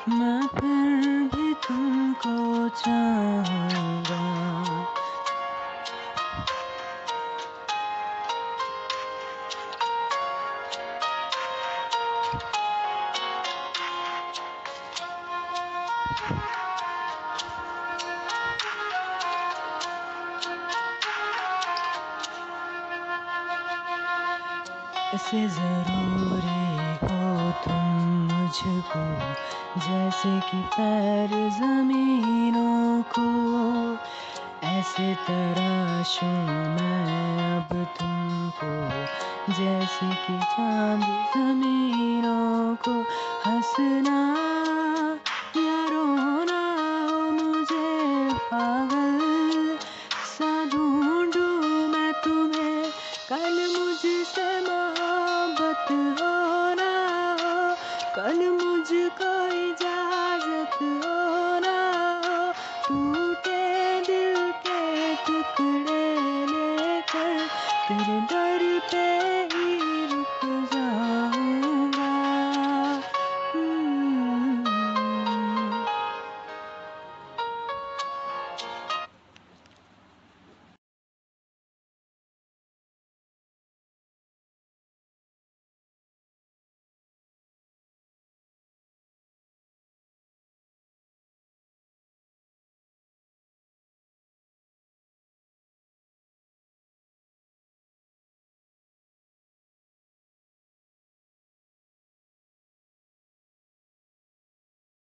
मैं फिर भी तुमको चाहूँगा। ऐसे ज़रूरी हो तुम मुझको, जैसे कि पैर ज़मीनों को। ऐसे तराशूं मैं अब तुमको, जैसे कि चाँद ज़मीनों को। हँसना